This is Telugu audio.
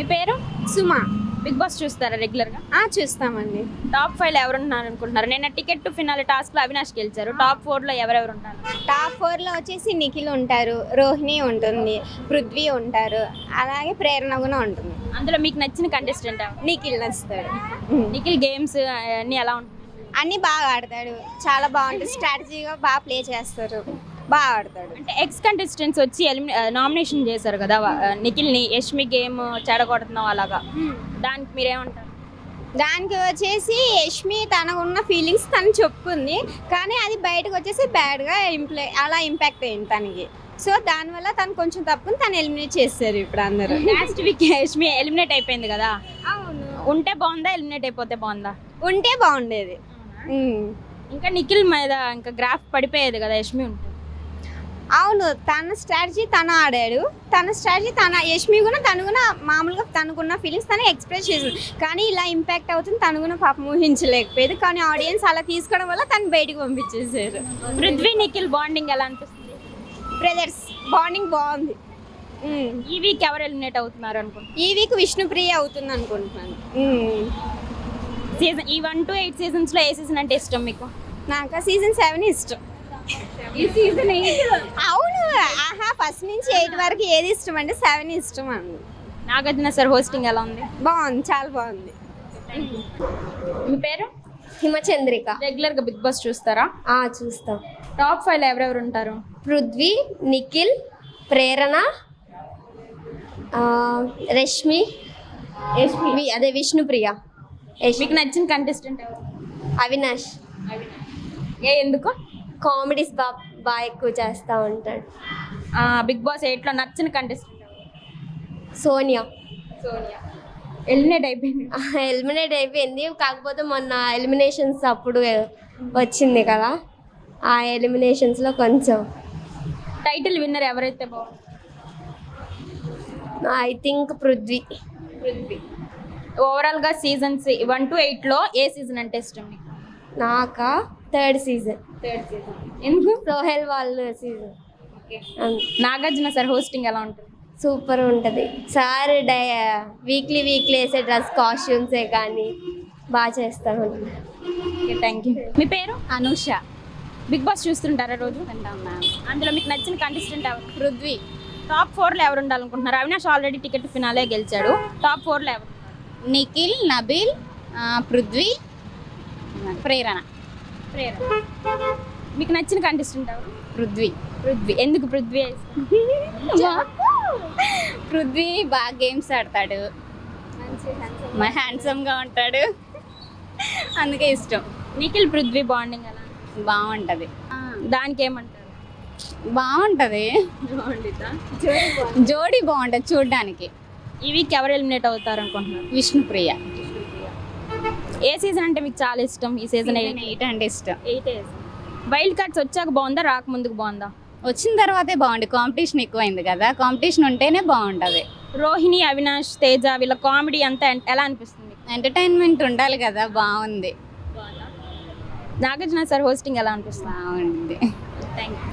మీ పేరు? సుమా. బిగ్ బాస్ చూస్తారా రెగ్యులర్ గా? చూస్తామండి. టాప్ 5 లో ఎవరు ఉన్నారు అనుకుంటున్నారు? నేను టికెట్ టు ఫినాల్ టాస్క్ లో అవినాష్ గెలిచారు. టాప్ 4 లో ఎవరెవరు ఉంటారు? టాప్ 4లో వచ్చేసి నిఖిల్ ఉంటారు, రోహిణి ఉంటుంది, పృథ్వీ ఉంటారు, అలాగే ప్రేరణ కూడా ఉంటుంది. అందులో మీకు నచ్చిన కంటెస్టెంట్ ఎవరు? నిఖిల్ నచ్చుతాడు. నిఖిల్ గేమ్స్ అన్ని ఎలా ఉంటాయి? అన్నీ బాగా ఆడతాడు, చాలా బాగుంటుంది, స్ట్రాటజీగా బాగా ప్లే చేస్తారు, బాగా ఆడతాడు. అంటే ఎక్స్ కంటెస్టెంట్స్ వచ్చి నామినేషన్ చేశారు కదా నిఖిల్ ని, యష్మి గేమ్ చెడగొడుతున్నావు అలాగా, దానికి మీరేమంటారు? దానికి వచ్చేసి యష్మి తనకున్న ఫీలింగ్స్ తను చెప్పుకుంది, కానీ అది బయటకు వచ్చేసి బ్యాడ్గా అలా ఇంపాక్ట్ అయింది తనకి. సో దానివల్ల తను కొంచెం తప్పుకుని తను ఎలిమినేట్ చేస్తారు ఇప్పుడు అందరూ. లాస్ట్ వీక్ యష్మి ఎలిమినేట్ అయిపోయింది కదా, అవును, ఉంటే బాగుందా ఎలిమినేట్ అయిపోతే బాగుందా? ఉంటే బాగుండేది. ఇంకా నిఖిల్ మీద ఇంకా గ్రాఫ్ పడిపోయేది కదా యష్మి ఉంటే. అవును, తన స్ట్రాటజీ తను ఆడాడు, తన స్ట్రాటజీ యష్మి కూడా తను కూడా మామూలుగా తనకున్న ఫీలింగ్స్ తను ఎక్స్ప్రెస్ చేసింది, కానీ ఇలా ఇంపాక్ట్ అవుతుంది తను కూడా పాపం ఊహించలేకపోయేది, కానీ ఆడియన్స్ అలా తీసుకోవడం వల్ల తను బయటకు పంపించేసారు. పృథ్వీ నిఖిల్ బాండింగ్ ఎలా అనిపిస్తుంది? బ్రదర్స్ బాండింగ్ బాగుంది. ఈ వీక్ ఎవరు ఎలిమినేట్ అవుతున్నారు అనుకుంటున్నారు? ఈ వీక్ విష్ణుప్రియ అవుతుంది అనుకుంటున్నాను. సీజన్ ఈ 1 to 8 సీజన్స్ లో ఏ సీజన్ అంటే ఇష్టం మీకు? నాకు సీజన్ 7 ఇష్టం. ఈ సీజన్ 8 అవును, ఫస్ట్ నుంచి 8 వరకు ఏది ఇష్టం అంటే 7 ఇష్టం అండి. నాగార్జున సార్ హోస్టింగ్ ఎలా ఉంది? బాగుంది, చాలా బాగుంది. మీ పేరు? హిమచంద్రిక. రెగ్యులర్ గా బిగ్ బాస్ చూస్తారా? చూస్తాం. టాప్ 5 లో ఎవరెవరు ఉంటారు? పృథ్వీ, నిఖిల్, ప్రేరణ, రష్మి, అదే విష్ణుప్రియ, మీకు నచ్చిన కంటెస్టెంట్ ఎవరు? అవినాష్. ఎందుకు? కామెడీస్ బాగా ఎక్కువ చేస్తూ ఉంటాడు. బిగ్ బాస్ 8 లో నచ్చిన కంటెస్టెంట్ ఎవరు? సోనియా. ఎలిమినేట్ అయిపోయింది. ఎలిమినేట్ అయిపోయింది, కాకపోతే మొన్న ఎలిమినేషన్స్ అప్పుడు వచ్చింది కదా, ఆ ఎలిమినేషన్స్లో కొంచెం. టైటిల్ విన్నర్ ఎవరైతే బాగుంది? I think Prithvi. ఓవరాల్ గా సీజన్స్ 1 to 8 లో ఏ సీజన్ అంటే ఇష్టం మీకు? నాకా థర్డ్ సీజన్. ఎందుకు? సోహెల్ వాళ్ళ సీజన్. నాగార్జున సార్ హోస్టింగ్ ఎలా ఉంటుంది? సూపర్ ఉంటుంది సార్. వీక్లీ వేసే డ్రెస్ కాస్ట్యూమ్సే కానీ బాగా చేస్తాను. Thank you. మీ పేరు? అనూష. బిగ్ బాస్ చూస్తుంటారా రోజు? అందులో మీకు నచ్చిన కంటెస్టెంట్ ఎవరు? పృథ్వీ. టాప్ 4 లో ఎవరు ఉండాలనుకుంటున్నారు? అవినాష్ ఆల్రెడీ టికెట్ ఫినాలే గెలిచాడు. టాప్ 4 లో ఎవరు? నిఖిల్, నబీల్, పృథ్వీ, ప్రేరణ. మీకు నచ్చిన కంటెస్టెంట్ ఎవరు? పృథ్వీ. ఎందుకు పృథ్వీ? పృథ్వీ బాగా గేమ్స్ ఆడతాడు, హ్యాండ్సమ్గా ఉంటాడు, అందుకే ఇష్టం. నిఖిల్ పృథ్వీ బాండింగ్ ఎలా? బాగుంటుంది. దానికి ఏమంటారు? బాగుంటుంది, జోడీ బాగుంటుంది చూడడానికి. ఈ వీక్ ఎవరు ఎలిమినేట్ అవుతారు అనుకుంటున్నారు? విష్ణుప్రియ. ఏ సీజన్ అంటే మీకు చాలా ఇష్టం? ఈ సీజన్ 8 అంటే ఇష్టం. 8. వైల్డ్ కార్డ్స్ వచ్చాక బాగుందా, రాకముందుకు బాగుందా? వచ్చిన తర్వాతే బాగుంది, కాంపిటీషన్ ఎక్కువైంది కదా, కాంపిటీషన్ ఉంటేనే బాగుంటుంది. రోహిణి, అవినాష్, తేజ వీళ్ళ కామెడీ అంతా ఎలా అనిపిస్తుంది? ఎంటర్టైన్మెంట్ ఉండాలి కదా, బాగుంది. నాగార్జున సార్ హోస్టింగ్ ఎలా అనిపిస్తుంది? బాగుంది. Thank you.